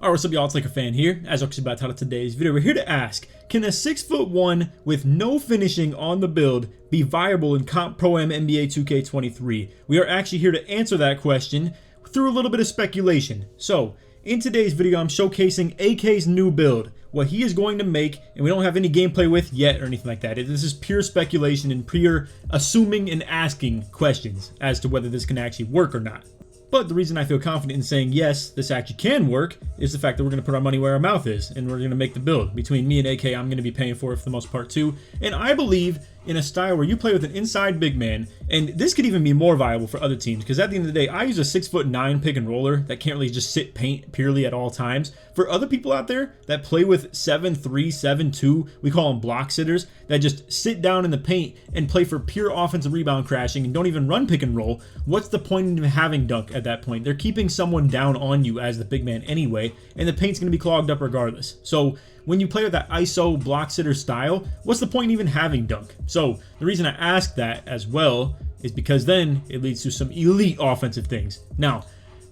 Alright, what's up y'all, it's LakerFan here. As actually about the title of today's video, we're here to ask, can a 6'1" with no finishing on the build be viable in Comp Pro Am NBA 2K23? We are actually here to answer that question through a little bit of speculation. So, in today's video, I'm showcasing AK's new build, what he is going to make, and we don't have any gameplay with yet or anything like that. This is pure speculation and pure assuming and asking questions as to whether this can actually work or not. But the reason I feel confident in saying yes, this actually can work, is the fact that we're going to put our money where our mouth is, and we're going to make the build. Between me and AK, I'm going to be paying for it for the most part too. And I believe in a style where you play with an inside big man, and this could even be more viable for other teams, because at the end of the day, I use a 6'9" pick and roller that can't really just sit paint purely at all times. For other people out there that play with 7'3", 7'2", we call them block sitters, that just sit down in the paint and play for pure offensive rebound crashing and don't even run pick and roll, what's the point in having dunk at that point? They're keeping someone down on you as the big man anyway, and the paint's going to be clogged up regardless. So when you play with that ISO block sitter style, what's the point in even having dunk? So the reason I ask that as well is because then it leads to some elite offensive things. Now,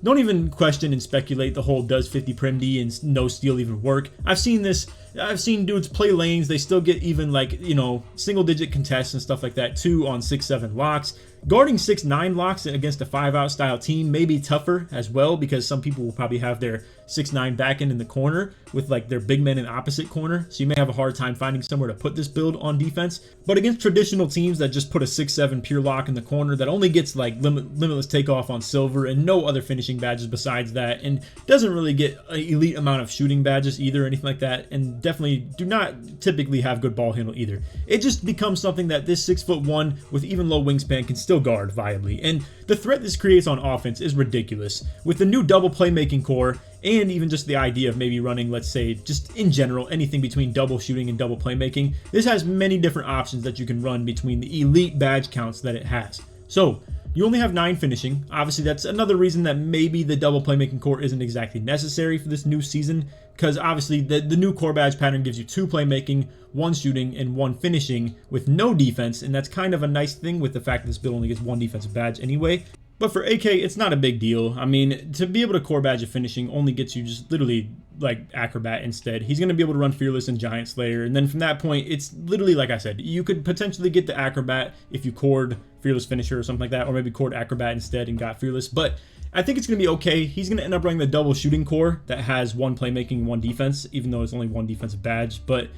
don't even question and speculate the whole does 50 prim D and no steal even work. I've seen this. I've seen dudes play lanes. They still get even like, you know, single digit contests and stuff like that too on 6'7" locks. Guarding 6'9" locks against a 5-out style team may be tougher as well, because some people will probably have their 6'9" back end in the corner with like their big men in the opposite corner. So you may have a hard time finding somewhere to put this build on defense. But against traditional teams that just put a 6'7" pure lock in the corner that only gets like limitless takeoff on silver and no other finishing badges besides that, and doesn't really get an elite amount of shooting badges either or anything like that, and definitely do not typically have good ball handle either. It just becomes something that this 6'1" with even low wingspan can still guard viably, and the threat this creates on offense is ridiculous. With the new double playmaking core, and even just the idea of maybe running, let's say, just in general, anything between double shooting and double playmaking, this has many different options that you can run between the elite badge counts that it has. So you only have 9 finishing. Obviously, that's another reason that maybe the double playmaking core isn't exactly necessary for this new season, because obviously the new core badge pattern gives you 2 playmaking, 1 shooting, and 1 finishing with no defense, and that's kind of a nice thing with the fact that this build only gets 1 defensive badge anyway. But for AK, it's not a big deal. I mean, to be able to core badge a finishing only gets you just literally like Acrobat instead. He's going to be able to run Fearless and Giant Slayer, and then from that point, it's literally, like I said, you could potentially get the Acrobat if you cored Fearless Finisher or something like that, or maybe cored Acrobat instead and got Fearless, but I think it's going to be okay. He's going to end up running the double shooting core that has 1 playmaking and 1 defense, even though it's only 1 defensive badge. But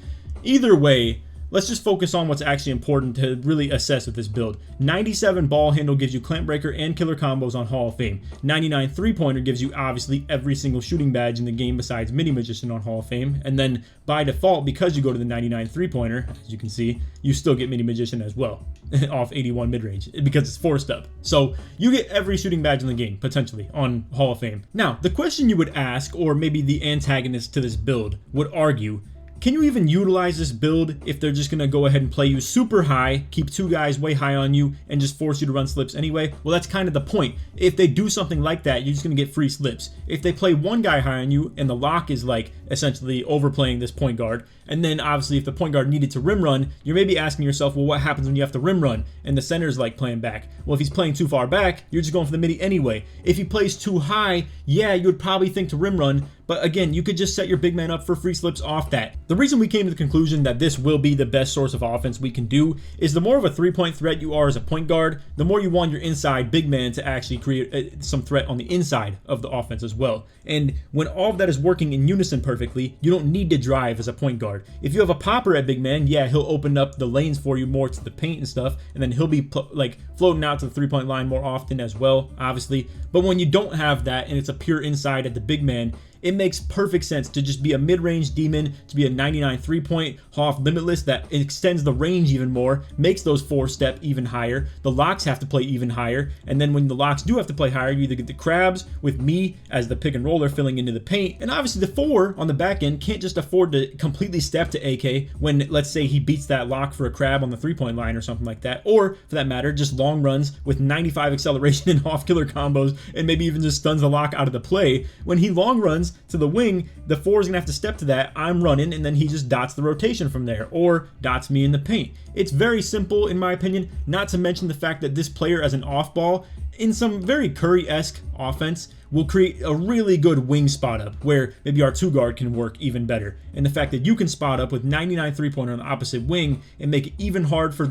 either way, let's just focus on what's actually important to really assess with this build. 97 ball handle gives you clamp breaker and killer combos on Hall of Fame. 99 three-pointer gives you obviously every single shooting badge in the game besides Mini Magician on Hall of Fame. And then by default, because you go to the 99 three-pointer, as you can see, you still get Mini Magician as well off 81 mid-range because it's forced up. So you get every shooting badge in the game potentially on Hall of Fame. Now, the question you would ask, or maybe the antagonist to this build would argue, can you even utilize this build if they're just going to go ahead and play you super high, keep 2 guys way high on you, and just force you to run slips anyway? Well, that's kind of the point. If they do something like that, you're just going to get free slips. If they play 1 guy high on you, and the lock is like essentially overplaying this point guard, and then obviously if the point guard needed to rim run, you're maybe asking yourself, well, what happens when you have to rim run and the center's like playing back? Well, if he's playing too far back, you're just going for the midi anyway. If he plays too high, yeah, you would probably think to rim run, but again, you could just set your big man up for free slips off that. The reason we came to the conclusion that this will be the best source of offense we can do is the more of a 3-point threat you are as a point guard, the more you want your inside big man to actually create some threat on the inside of the offense as well. And when all of that is working in unison perfectly, you don't need to drive as a point guard. If you have a popper at big man, yeah, he'll open up the lanes for you more to the paint and stuff, and then he'll be like floating out to the 3-point line more often as well, obviously. But when you don't have that and it's a pure inside at the big man, it makes perfect sense to just be a mid-range demon, to be a 99 3-point Hoff Limitless that extends the range even more, makes those 4-step even higher. The locks have to play even higher, and then when the locks do have to play higher, you either get the crabs with me as the pick and roller filling into the paint, and obviously the 4 on the back end can't just afford to completely step to AK when, let's say, he beats that lock for a crab on the 3-point line or something like that, or for that matter, just long runs with 95 acceleration and off killer combos, and maybe even just stuns the lock out of the play. When he long runs to the wing, the 4 is going to have to step to that. I'm running, and then he just dots the rotation from there, or dots me in the paint. It's very simple, in my opinion, not to mention the fact that this player as an off ball, in some very Curry-esque offense, will create a really good wing spot up where maybe our 2-guard can work even better. And the fact that you can spot up with 99 3-pointer on the opposite wing and make it even harder for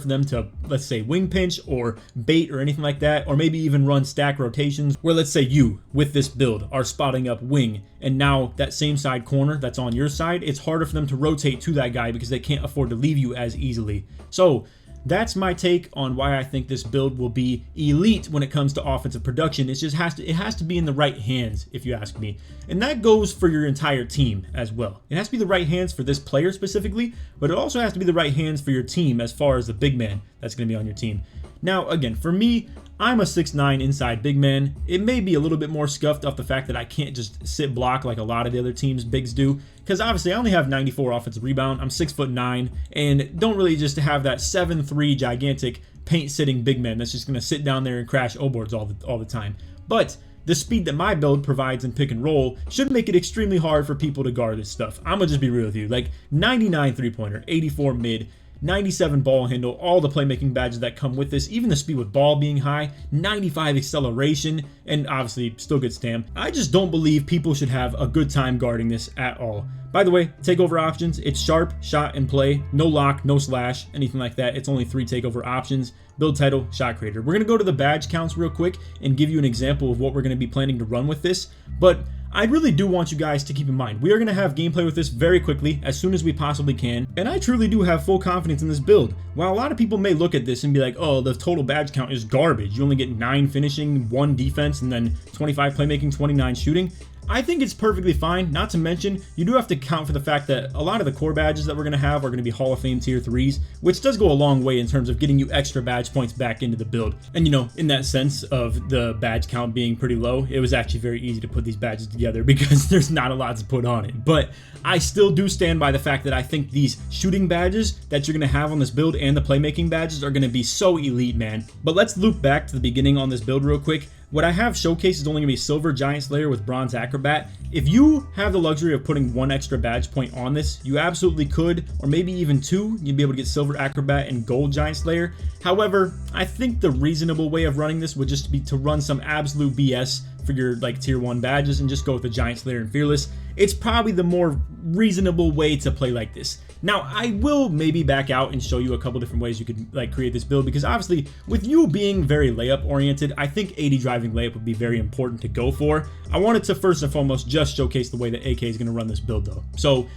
them to, let's say, wing pinch or bait or anything like that, or maybe even run stack rotations where, let's say, you with this build are spotting up wing, and now that same side corner that's on your side, it's harder for them to rotate to that guy because they can't afford to leave you as easily. So that's my take on why I think this build will be elite when it comes to offensive production. It has to be in the right hands, if you ask me. And that goes for your entire team as well. It has to be the right hands for this player specifically, but it also has to be the right hands for your team as far as the big man that's going to be on your team. Now, again, for me, I'm a 6'9" inside big man. It may be a little bit more scuffed off the fact that I can't just sit block like a lot of the other teams' bigs do, because obviously I only have 94 offensive rebound. I'm 6'9" and don't really just have that 7'3" gigantic paint-sitting big man that's just going to sit down there and crash O-boards all the time. But the speed that my build provides in pick and roll should make it extremely hard for people to guard this stuff. I'm going to just be real with you. Like 99 3-pointer, 84 mid, 97 ball handle, all the playmaking badges that come with this, even the speed with ball being high, 95 acceleration, and obviously still good stam. I just don't believe people should have a good time guarding this at all. By the way, takeover options, it's sharp, shot, and play. No lock, no slash, anything like that. It's only 3 takeover options. Build title, shot creator. We're going to go to the badge counts real quick and give you an example of what we're going to be planning to run with this. But I really do want you guys to keep in mind, we are going to have gameplay with this very quickly, as soon as we possibly can, and I truly do have full confidence in this build. While a lot of people may look at this and be like, oh, the total badge count is garbage, you only get 9 finishing, 1 defense, and then 25 playmaking, 29 shooting, I think it's perfectly fine. Not to mention, you do have to count for the fact that a lot of the core badges that we're going to have are going to be Hall of Fame tier 3s, which does go a long way in terms of getting you extra badge points back into the build. And you know, in that sense of the badge count being pretty low, it was actually very easy to put these badges together because there's not a lot to put on it. But I still do stand by the fact that I think these shooting badges that you're going to have on this build and the playmaking badges are going to be so elite, man. But let's loop back to the beginning on this build real quick. What I have showcased is only going to be Silver Giant Slayer with Bronze Acrobat. If you have the luxury of putting 1 extra badge point on this, you absolutely could, or maybe even 2, you'd be able to get Silver Acrobat and Gold Giant Slayer. However, I think the reasonable way of running this would just be to run some absolute BS for your like tier 1 badges and just go with the Giant Slayer and Fearless. It's probably the more reasonable way to play like this. Now, I will maybe back out and show you a couple different ways you could like create this build, because obviously with you being very layup oriented, I think 80 driving layup would be very important to go for. I wanted to first and foremost just showcase the way that AK is going to run this build though. So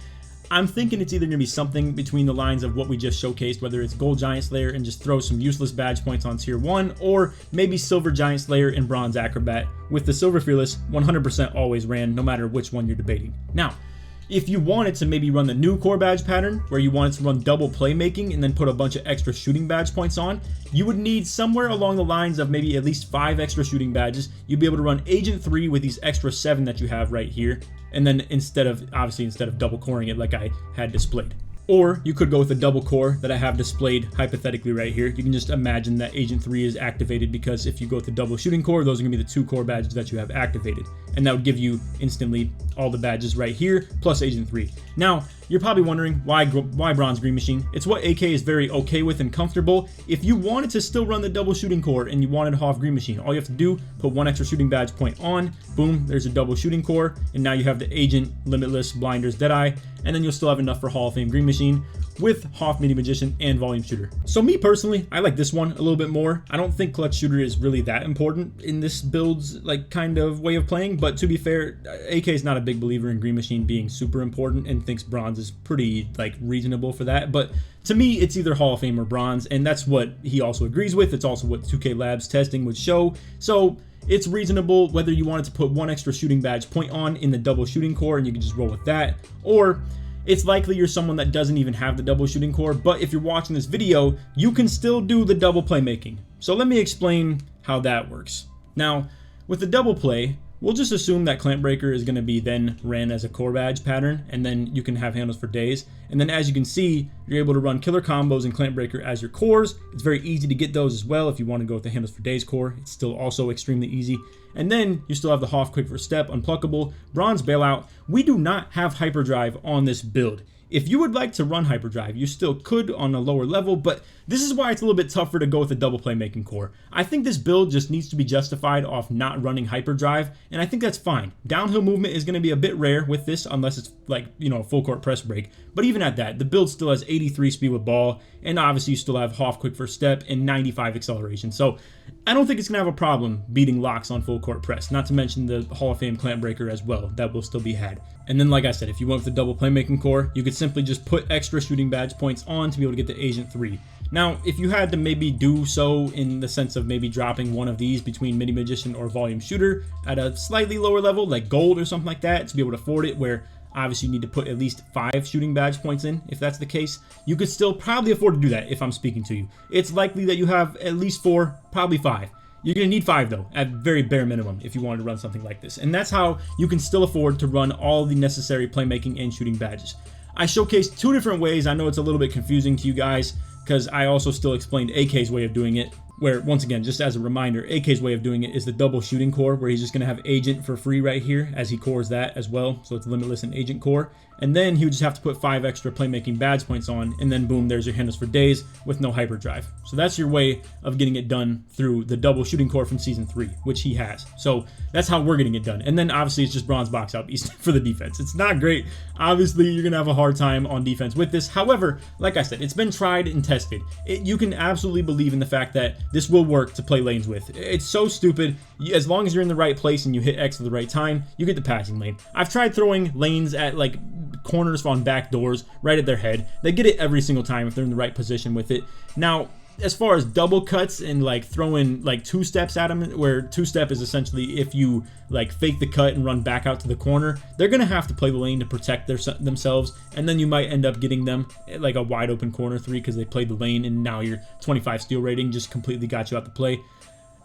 I'm thinking it's either going to be something between the lines of what we just showcased, whether it's Gold Giant Slayer and just throw some useless badge points on tier 1, or maybe Silver Giant Slayer and Bronze Acrobat, with the Silver Fearless 100% always ran, no matter which one you're debating. Now, if you wanted to maybe run the new core badge pattern, where you wanted to run double playmaking and then put a bunch of extra shooting badge points on, you would need somewhere along the lines of maybe at least 5 extra shooting badges. You'd be able to run Agent 3 with these extra 7 that you have right here, and then instead of double coring it like I had displayed. Or you could go with a double core that I have displayed hypothetically right here. You can just imagine that Agent 3 is activated, because if you go with the double shooting core, those are going to be the 2 core badges that you have activated. And that would give you instantly all the badges right here, plus Agent 3. Now, you're probably wondering why Bronze Green Machine. It's what AK is very okay with and comfortable. If you wanted to still run the double shooting core and you wanted Hoff Green Machine, all you have to do, put 1 extra shooting badge point on, boom, there's a double shooting core, and now you have the Agent, Limitless, Blinders, Deadeye, and then you'll still have enough for Hall of Fame Green Machine with Hoff Mini Magician and Volume Shooter. So me personally, I like this one a little bit more. I don't think Clutch Shooter is really that important in this build's like kind of way of playing, but to be fair, AK is not a big believer in Green Machine being super important and thinks Bronze is pretty like reasonable for that. But to me, it's either Hall of Fame or Bronze, and that's what he also agrees with. It's also what 2K Labs testing would show. So it's reasonable whether you wanted to put 1 extra shooting badge point on in the double shooting core and you can just roll with that, or it's likely you're someone that doesn't even have the double shooting core, but if you're watching this video, you can still do the double playmaking. So let me explain how that works. Now, with the double play, we'll just assume that Clamp Breaker is going to be then ran as a core badge pattern, and then you can have handles for days. And then as you can see, you're able to run Killer Combos and Clamp Breaker as your cores. It's very easy to get those as well if you want to go with the handles for days core. It's still also extremely easy. And then you still have the Hoff Quick First Step, Unpluckable, Bronze Bailout. We do not have Hyperdrive on this build. If you would like to run hyperdrive, you still could on a lower level, but this is why it's a little bit tougher to go with a double playmaking core. I think this build just needs to be justified off not running hyperdrive, and I think that's fine. Downhill movement is going to be a bit rare with this unless it's like, a full court press break, but even at that, the build still has 83 speed with ball, and obviously you still have half quick first step and 95 acceleration. So I don't think it's going to have a problem beating locks on full court press, not to mention the Hall of Fame clamp breaker as well. That will still be had. And then, like I said, if you went with the double playmaking core, you could simply just put extra shooting badge points on to be able to get the Agent 3. Now, if you had to maybe do so in the sense of maybe dropping one of these between Mini Magician or Volume Shooter at a slightly lower level, like Gold or something like that, to be able to afford it, where obviously you need to put at least 5 shooting badge points in, if that's the case, you could still probably afford to do that if I'm speaking to you. It's likely that you have at least 4, probably 5. You're going to need 5 though, at very bare minimum, if you wanted to run something like this. And that's how you can still afford to run all the necessary playmaking and shooting badges. I showcased 2 different ways. I know it's a little bit confusing to you guys, because I also still explained AK's way of doing it, where, once again, just as a reminder, AK's way of doing it is the double shooting core, where he's just going to have Agent for free right here, as he cores that as well, so it's Limitless and Agent core. And then he would just have to put 5 extra playmaking badge points on, and then boom, there's your handles for days with no hyperdrive. So that's your way of getting it done through the double shooting core from Season 3, which he has. So that's how we're getting it done. And then obviously it's just bronze box out beast for the defense. It's not great. Obviously you're going to have a hard time on defense with this. However, like I said, it's been tried and tested. You can absolutely believe in the fact that this will work to play lanes with. It's so stupid. As long as you're in the right place and you hit X at the right time, you get the passing lane. I've tried throwing lanes at like corners on back doors right at their head. They get it every single time if they're in the right position with it. Now, as far as double cuts and like throwing like 2 steps at them, where 2-step is essentially if you like fake the cut and run back out to the corner, they're gonna have to play the lane to protect themselves, and then you might end up getting them like a wide open corner 3 because they played the lane, and now your 25 steal rating just completely got you out the play.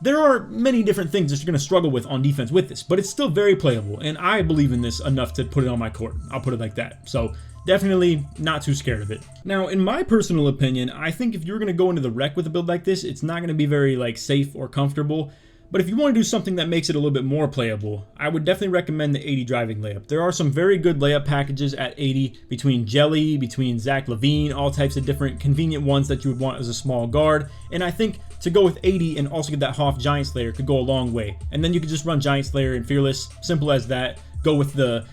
There are many different things that you're going to struggle with on defense with this, but it's still very playable, and I believe in this enough to put it on my court. I'll put it like that. So definitely not too scared of it. Now, in my personal opinion, I think if you're going to go into the wreck with a build like this, it's not going to be very like safe or comfortable. But if you want to do something that makes it a little bit more playable, I would definitely recommend the 80 driving layup. There are some very good layup packages at 80 between Jelly, between Zach LaVine, all types of different convenient ones that you would want as a small guard. And I think to go with 80 and also get that Hoff Giant Slayer could go a long way. And then you could just run Giant Slayer and Fearless, simple as that. Go with the,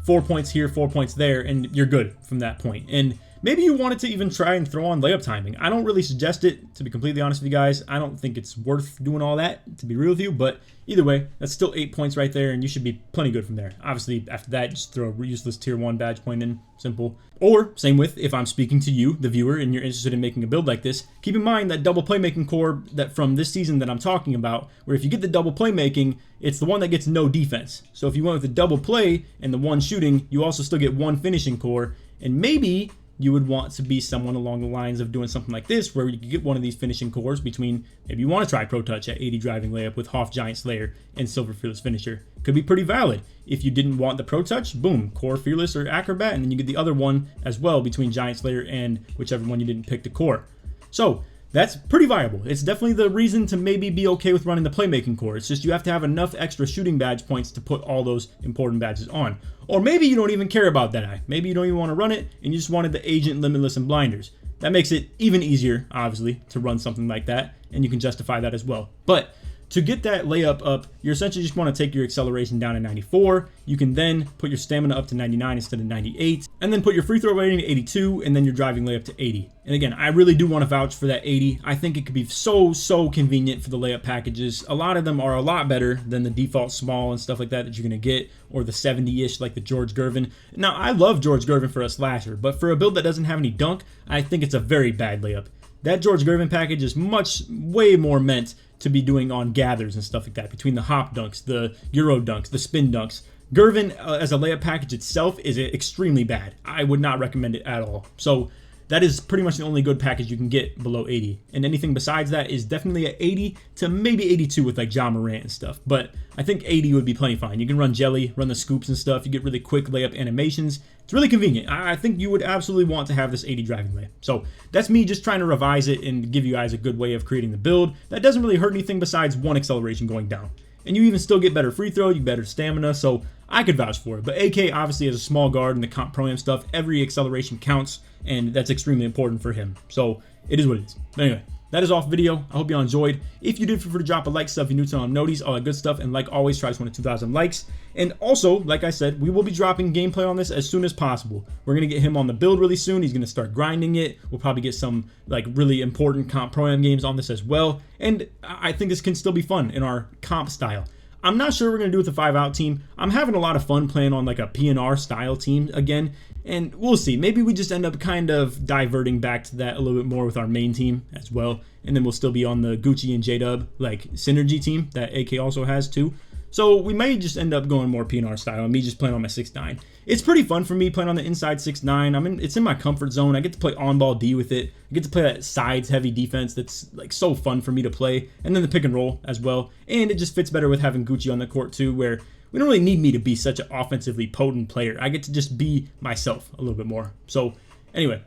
4 points here, 4 points there, and you're good from that point. And maybe you wanted to even try and throw on layup timing. I don't really suggest it, to be completely honest with you guys. I don't think it's worth doing all that, to be real with you. But either way, that's still 8 points right there, and you should be plenty good from there. Obviously, after that, just throw a useless tier 1 badge point in. Simple. Or, same with, if I'm speaking to you, the viewer, and you're interested in making a build like this, keep in mind that double playmaking core that from this season that I'm talking about, where if you get the double playmaking, it's the one that gets no defense. So if you went with the double play and the 1 shooting, you also still get 1 finishing core, and maybe you would want to be someone along the lines of doing something like this, where you could get one of these finishing cores between, maybe you want to try Pro Touch at 80 driving layup with Hoff Giant Slayer and Silver Fearless Finisher. Could be pretty valid. If you didn't want the Pro Touch, boom, Core Fearless or Acrobat, and then you get the other one as well between Giant Slayer and whichever one you didn't pick to core. So that's pretty viable. It's definitely the reason to maybe be okay with running the playmaking core. It's just you have to have enough extra shooting badge points to put all those important badges on. Or maybe you don't even care about that eye. Maybe you don't even want to run it and you just wanted the Agent, Limitless, and Blinders. That makes it even easier, obviously, to run something like that, and you can justify that as well. But to get that layup up, you essentially just want to take your acceleration down to 94. You can then put your stamina up to 99 instead of 98, and then put your free throw rating to 82, and then your driving layup to 80. And again, I really do want to vouch for that 80. I think it could be so convenient for the layup packages. A lot of them are a lot better than the default small and stuff like that you're going to get, or the 70-ish like the George Gervin. Now, I love George Gervin for a slasher, but for a build that doesn't have any dunk, I think it's a very bad layup. That George Gervin package is way more meant to be doing on gathers and stuff like that, between the hop dunks, the Euro dunks, the spin dunks. Gervin as a layup package itself is extremely bad. I would not recommend it at all. So that is pretty much the only good package you can get below 80. And anything besides that is definitely at 80 to maybe 82 with like Ja Morant and stuff. But I think 80 would be plenty fine. You can run Jelly, run the scoops and stuff. You get really quick layup animations. It's really convenient. I think you would absolutely want to have this 80 driving layup. So that's me just trying to revise it and give you guys a good way of creating the build that doesn't really hurt anything besides 1 acceleration going down. and you even still get better free throw, you get better stamina, so I could vouch for it. But AK obviously is a small guard in the comp pro-am stuff. Every acceleration counts, and that's extremely important for him. So it is what it is. But anyway, that is off video. I hope y'all enjoyed. If you did, feel free to drop a like, stuff, if you're new to on noties, all that good stuff. And like always, try to win 2,000 likes. And also, like I said, we will be dropping gameplay on this as soon as possible. We're going to get him on the build really soon. He's going to start grinding it. We'll probably get some like really important comp pro-am games on this as well. And I think this can still be fun in our comp style. I'm not sure we're going to do with the 5-out team. I'm having a lot of fun playing on like a PNR style team again, and we'll see. Maybe we just end up kind of diverting back to that a little bit more with our main team as well, and then we'll still be on the Gucci and J-Dub like synergy team that AK also has too. So we may just end up going more PNR style and me just playing on my 6'9". It's pretty fun for me playing on the inside 6'9". It's in my comfort zone. I get to play on-ball D with it. I get to play that sides-heavy defense that's like so fun for me to play. And then the pick and roll as well. And it just fits better with having Gucci on the court too, where we don't really need me to be such an offensively potent player. I get to just be myself a little bit more. So anyway,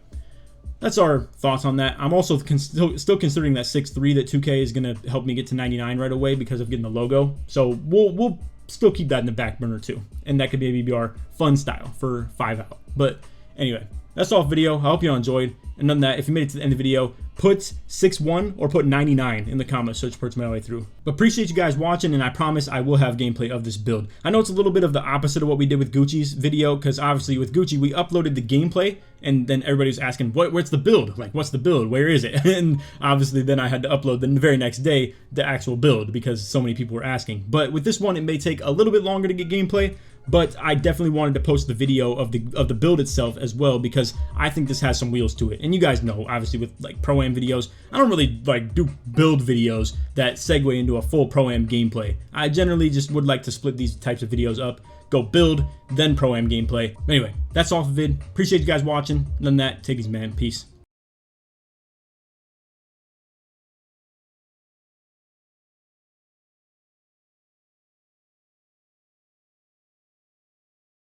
that's our thoughts on that. I'm also still considering that 6'3" that 2K is going to help me get to 99 right away because of getting the logo. So we'll still keep that in the back burner too. And that could maybe be our fun style for 5-out. But anyway, that's all video. I hope you all enjoyed. And other than that, if you made it to the end of the video, put 6'1" or put 99 in the comments so it supports my way through. But appreciate you guys watching, and I promise I will have gameplay of this build. I know it's a little bit of the opposite of what we did with Gucci's video, because obviously with Gucci, we uploaded the gameplay, and then everybody's asking, where's the build? Like, what's the build? Where is it? And obviously then I had to upload the very next day the actual build because so many people were asking. But with this one, it may take a little bit longer to get gameplay, but I definitely wanted to post the video of the build itself as well because I think this has some wheels to it. And you guys know, obviously with like pro-am videos, I don't really like do build videos that segue into a full pro-am gameplay. I generally just would like to split these types of videos up, go build, then pro-am gameplay. Anyway, that's all for the vid. Appreciate you guys watching. Other than that, take it easy, man. Peace.